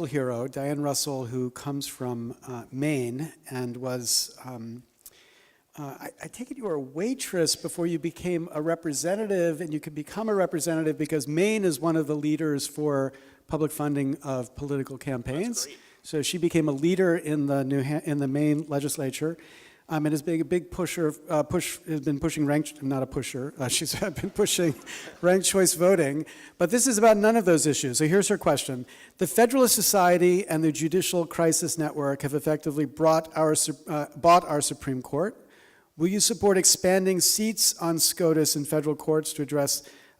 hero, Diane Russell, who comes from Maine and was, I take it you were a waitress before you became a representative, and you could become a representative because Maine is one of the leaders for public funding of political campaigns. So she became a leader in the Maine legislature. And has been a big pusher, has been pushing she's been pushing ranked choice voting. But this is about none of those issues. So here's her question. The Federalist Society and the Judicial Crisis Network have effectively bought our Supreme Court. Will you support expanding seats on SCOTUS in federal courts to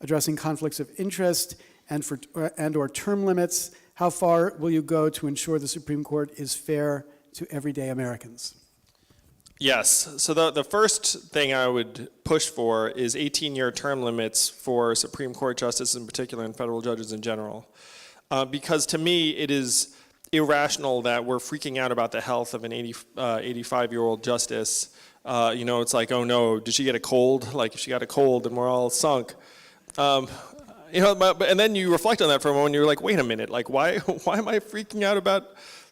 addressing conflicts of interest and or term limits? How far will you go to ensure the Supreme Court is fair to everyday Americans? Yes. So the first thing I would push for is 18-year term limits for Supreme Court justices in particular and federal judges in general. Because to me, it is irrational that we're freaking out about the health of an 85-year-old justice. It's like, oh no, did she get a cold? Like if she got a cold, then we're all sunk. And then you reflect on that for a moment and you're like, wait a minute, like why am I freaking out about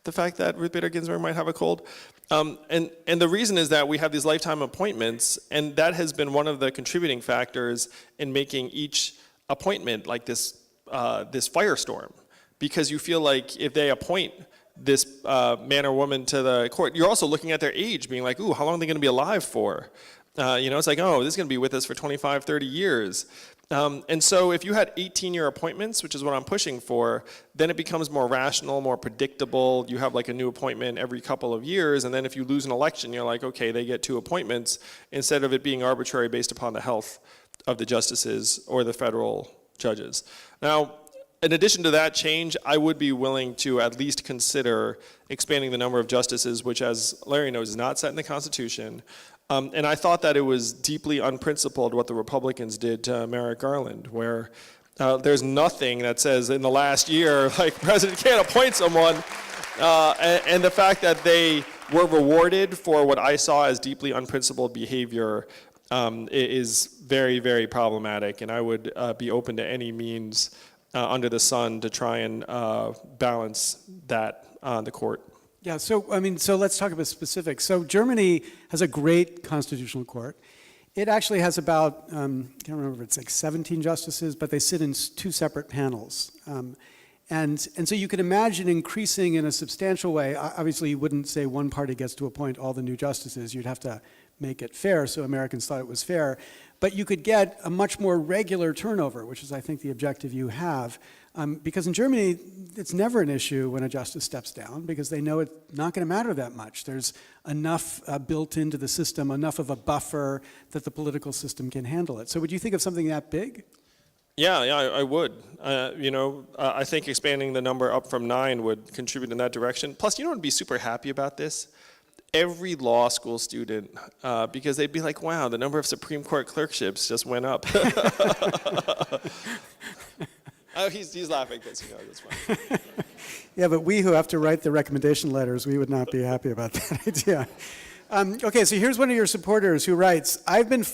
the fact that Ruth Bader Ginsburg might have a cold? And the reason is that we have these lifetime appointments, and that has been one of the contributing factors in making each appointment like this firestorm. Because you feel like if they appoint this man or woman to the court, you're also looking at their age, being like, ooh, how long are they going to be alive for? It's like, oh, this is going to be with us for 25, 30 years. And so if you had 18-year appointments, which is what I'm pushing for, then it becomes more rational, more predictable. You have like a new appointment every couple of years, and then if you lose an election, you're like, okay, they get 2 appointments, instead of it being arbitrary based upon the health of the justices or the federal judges. Now, in addition to that change, I would be willing to at least consider expanding the number of justices, which, as Larry knows, is not set in the Constitution. And I thought that it was deeply unprincipled what the Republicans did to Merrick Garland, where there's nothing that says in the last year, like, President can't appoint someone. And the fact that they were rewarded for what I saw as deeply unprincipled behavior is very, very problematic. And I would be open to any means under the sun to try and balance that on the court. Yeah, so let's talk about specifics. So Germany has a great constitutional court. It actually has about, I can't remember if it's like 17 justices, but they sit in 2 separate panels. And so you can imagine increasing in a substantial way. Obviously, you wouldn't say one party gets to appoint all the new justices. You'd have to make it fair so Americans thought it was fair. But you could get a much more regular turnover, which is, I think, the objective you have. Because in Germany, it's never an issue when a justice steps down because they know it's not going to matter that much. There's enough built into the system, enough of a buffer that the political system can handle it. So would you think of something that big? Yeah, I would. I think expanding the number up from 9 would contribute in that direction. Plus, you know what would be super happy about this? Every law school student, because they'd be like, wow, the number of Supreme Court clerkships just went up. Oh, he's laughing because he knows it's fine. Yeah, but we who have to write the recommendation letters, we would not be happy about that idea. Okay, so here's one of your supporters who writes, I've been